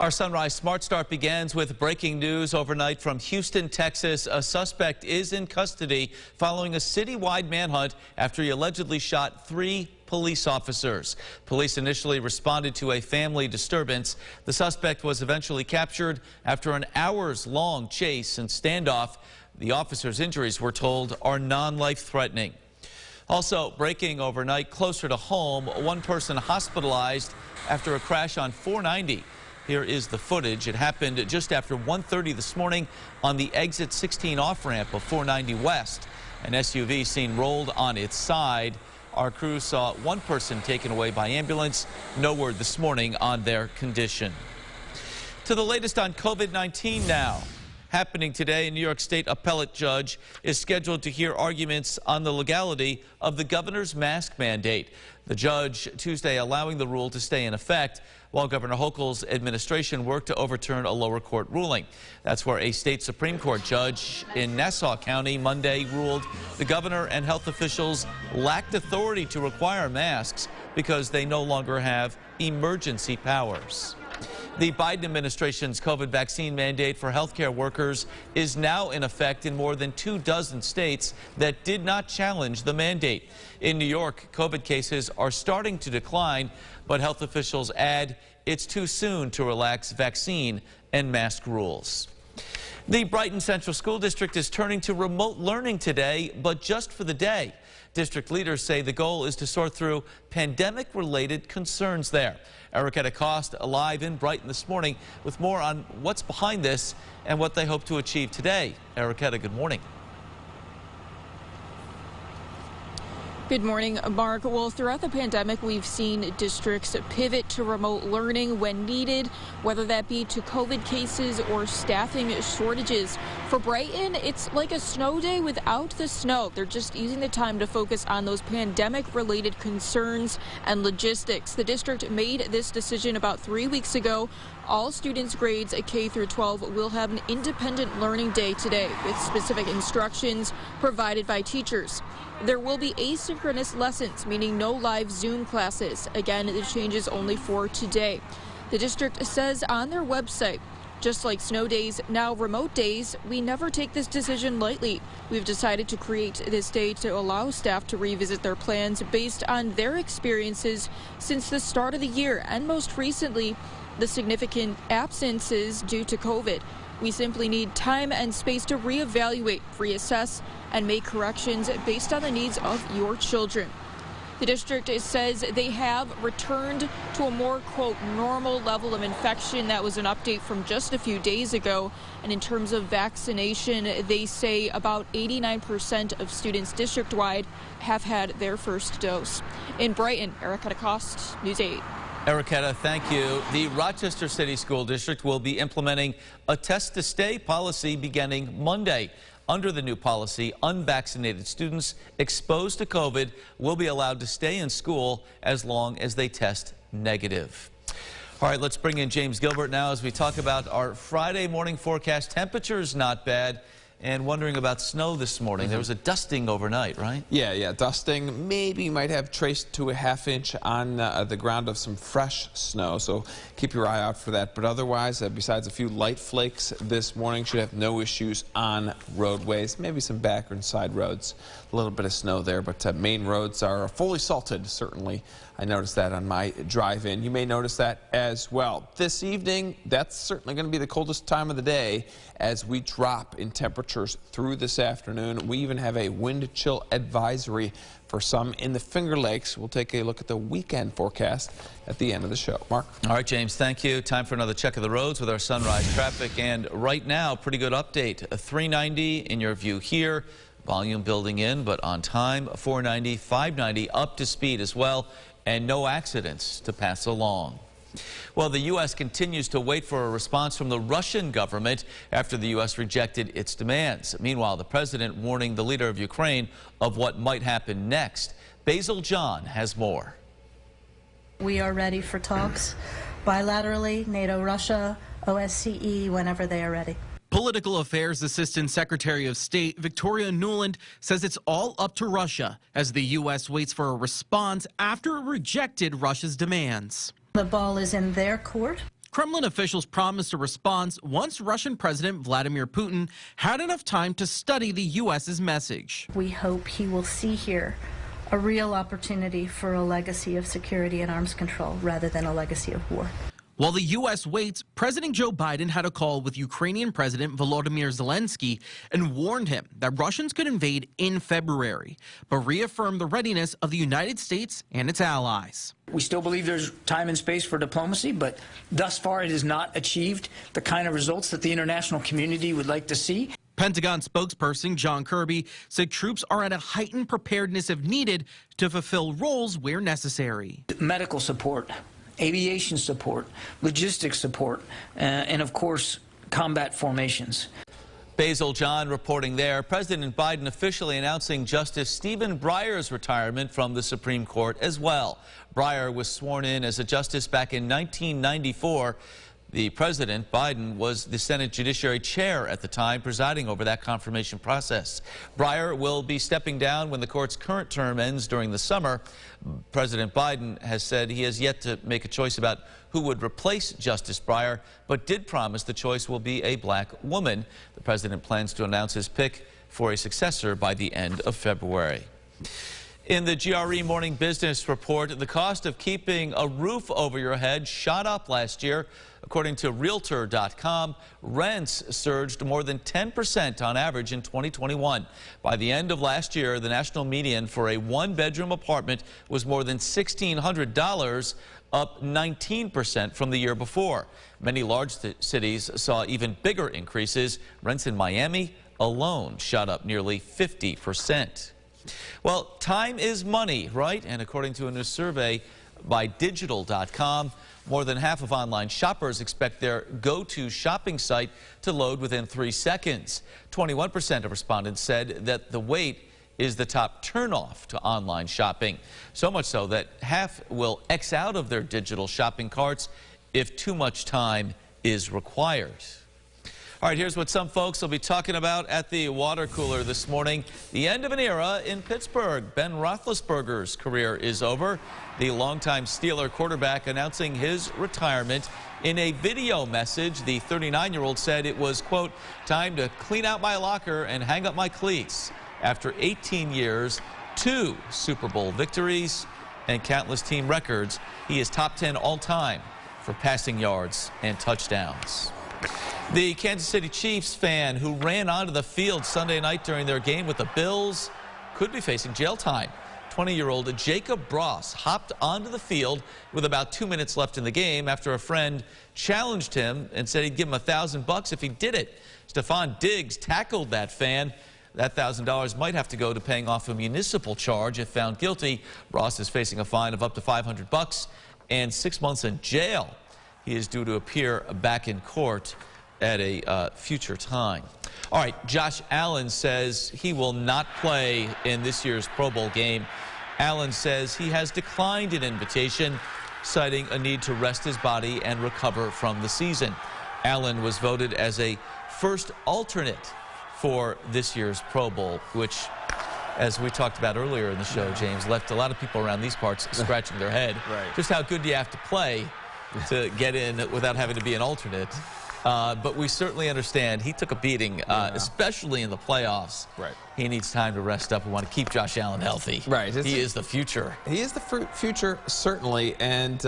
Our Sunrise Smart Start begins with breaking news overnight from Houston, Texas. A suspect is in custody following a citywide manhunt after he allegedly shot 3 police officers. Police initially responded to a family disturbance. The suspect was eventually captured after an hours-long chase and standoff. The officer's injuries, we're told, are non-life-threatening. Also breaking overnight closer to home, one person hospitalized after a crash on 490. Here is the footage. It happened just after 1:30 this morning on the exit 16 off-ramp of 490 West. An SUV seen rolled on its side. Our crew saw one person taken away by ambulance. No word this morning on their condition. To the latest on COVID-19 now. Happening today, a New York State appellate judge is scheduled to hear arguments on the legality of the governor's mask mandate. The judge Tuesday allowing the rule to stay in effect while Governor Hochul's administration worked to overturn a lower court ruling. That's where a state Supreme Court judge in Nassau County Monday ruled the governor and health officials lacked authority to require masks because they no longer have emergency powers. The Biden administration's COVID vaccine mandate for healthcare workers is now in effect in more than 24 states that did not challenge the mandate. In New York, COVID cases are starting to decline, but health officials add it's too soon to relax vaccine and mask rules. The Brighton Central School District is turning to remote learning today, but just for the day. District leaders say the goal is to sort through pandemic-related concerns there. Erica Cost live in Brighton this morning with more on what's behind this and what they hope to achieve today. Erica, good morning. Good morning, Mark. Well, throughout the pandemic, we've seen districts pivot to remote learning when needed, whether that be to COVID cases or staffing shortages. For Brighton, it's like a snow day without the snow. They're just using the time to focus on those pandemic-related concerns and logistics. The district made this decision about 3 weeks ago. All students grades K through 12 will have an independent learning day today with specific instructions provided by teachers. There will be asynchronous lessons, meaning no live Zoom classes. Again, the change is only for today. The district says on their website, just like snow days, now remote days, we never take this decision lightly. We've decided to create this day to allow staff to revisit their plans based on their experiences since the start of the year and most recently, the significant absences due to COVID. We simply need time and space to reevaluate, reassess, and make corrections based on the needs of your children. The district says they have returned to a more, quote, normal level of infection. That was an update from just a few days ago. And in terms of vaccination, they say about 89% of students district-wide have had their first dose. In Brighton, Erica DeCoste, News 8. Erica, thank you. The Rochester City School District will be implementing a test-to-stay policy beginning Monday. Under the new policy, unvaccinated students exposed to COVID will be allowed to stay in school as long as they test negative. All right, let's bring in James Gilbert now as we talk about our Friday morning forecast. Temperatures not bad. And wondering about snow this morning. There was a dusting overnight, right? Yeah, dusting. Maybe you might have traced to a ½ inch on the ground of some fresh snow, so keep your eye out for that. But otherwise, besides a few light flakes this morning, should have no issues on roadways. Maybe some back and side roads. A little bit of snow there, but main roads are fully salted, certainly. I noticed that on my drive-in. You may notice that as well. This evening, that's certainly going to be the coldest time of the day as we drop in temperatures through this afternoon. We even have a wind chill advisory for some in the Finger Lakes. We'll take a look at the weekend forecast at the end of the show. Mark? All right, James, thank you. Time for another check of the roads with our sunrise traffic. And right now, pretty good update. A 390 in your view here. Volume building in, but on time. 490, 590 up to speed as well. And no accidents to pass along. Well, the U.S. continues to wait for a response from the Russian government after the U.S. rejected its demands. Meanwhile, the president warning the leader of Ukraine of what might happen next. Basil John has more. We are ready for talks bilaterally, NATO, Russia, OSCE, whenever they are ready. Political Affairs Assistant Secretary of State Victoria Nuland says it's all up to Russia as the U.S. waits for a response after it rejected Russia's demands. The ball is in their court. Kremlin officials promised a response once Russian President Vladimir Putin had enough time to study the U.S.'s message. We hope he will see here a real opportunity for a legacy of security and arms control rather than a legacy of war. While the U.S. waits, President Joe Biden had a call with Ukrainian President Volodymyr Zelensky and warned him that Russians could invade in February, but reaffirmed the readiness of the United States and its allies. We still believe there's time and space for diplomacy, but thus far it has not achieved the kind of results that the international community would like to see. Pentagon spokesperson John Kirby said troops are at a heightened preparedness if needed to fulfill roles where necessary. Medical support, aviation support, logistics support, and of course, combat formations. Basil John reporting there. President Biden officially announcing Justice Stephen Breyer's retirement from the Supreme Court as well. Breyer was sworn in as a justice back in 1994. The president, Biden, was the Senate Judiciary Chair at the time, presiding over that confirmation process. Breyer will be stepping down when the court's current term ends during the summer. President Biden has said he has yet to make a choice about who would replace Justice Breyer, but did promise the choice will be a black woman. The president plans to announce his pick for a successor by the end of February. In the GRE Morning Business Report, the cost of keeping a roof over your head shot up last year. According to Realtor.com, rents surged more than 10% on average in 2021. By the end of last year, the national median for a one-bedroom apartment was more than $1,600, up 19% from the year before. Many large cities saw even bigger increases. Rents in Miami alone shot up nearly 50%. Well, time is money, right? And according to a new survey by Digital.com, more than half of online shoppers expect their go-to shopping site to load within 3 seconds. 21% of respondents said that the wait is the top turnoff to online shopping. So much so that half will X out of their digital shopping carts if too much time is required. All right, here's what some folks will be talking about at the water cooler this morning. The end of an era in Pittsburgh. Ben Roethlisberger's career is over. The longtime Steeler quarterback announcing his retirement. In a video message, the 39-year-old said it was, quote, time to clean out my locker and hang up my cleats. After 18 years, 2 Super Bowl victories, and countless team records, he is top 10 all-time for passing yards and touchdowns. The Kansas City Chiefs fan who ran onto the field Sunday night during their game with the Bills could be facing jail time. 20-year-old Jacob Bross hopped onto the field with about 2 minutes left in the game after a friend challenged him and said he'd give him $1,000 if he did it. Stephon Diggs tackled that fan. That $1,000 might have to go to paying off a municipal charge if found guilty. Bross is facing a fine of up to $500 and 6 months in jail. He is due to appear back in court at a future time. All right, Josh Allen says he will not play in this year's Pro Bowl game. Allen says he has declined an invitation, citing a need to rest his body and recover from the season. Allen was voted as a first alternate for this year's Pro Bowl, which, as we talked about earlier in the show, James, left a lot of people around these parts scratching their head. Right. Just how good do you have to play to get in without having to be an alternate? But we certainly understand he took a beating, especially in the playoffs. Right. He needs time to rest up. We want to keep Josh Allen healthy. Right. He is the future. He is the future, certainly. And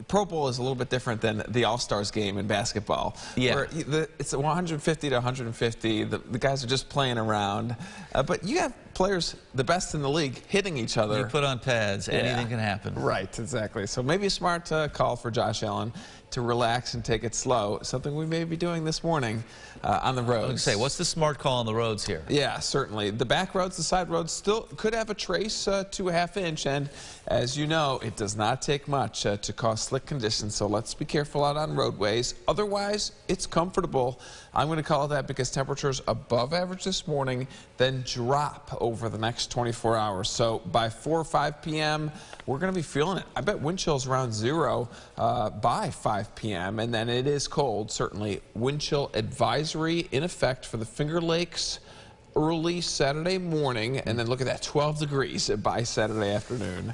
Pro Bowl is a little bit different than the All-Stars game in basketball. Yeah. Where it's 150 to 150. The guys are just playing around. But you have players, the best in the league, hitting each other. You put on pads, anything can happen. Right, exactly. So maybe a smart call for Josh Allen to relax and take it slow, something we may be doing this morning on the roads. I was going to say, what's the smart call on the roads here? Yeah, certainly. The back roads, the side roads still could have a trace to a half-inch, and as you know, it does not take much to cause slick conditions, so let's be careful out on roadways. Otherwise, it's comfortable. I'm going to call that because temperatures above average this morning, then drop over the next 24 hours. So by 4 or 5 p.m., we're going to be feeling it. I bet wind chills around 0 by 5 p.m., and then it is cold, certainly. Wind chill advisory in effect for the Finger Lakes early Saturday morning, and then look at that, 12 degrees by Saturday afternoon.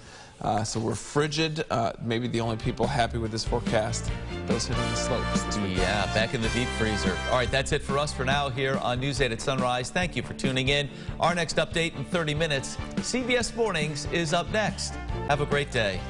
So we're frigid. Maybe the only people happy with this forecast, those hitting the slopes this weekend. Yeah, back in the deep freezer. All right, that's it for us for now here on News 8 at Sunrise. Thank you for tuning in. Our next update in 30 minutes. CBS Mornings is up next. Have a great day.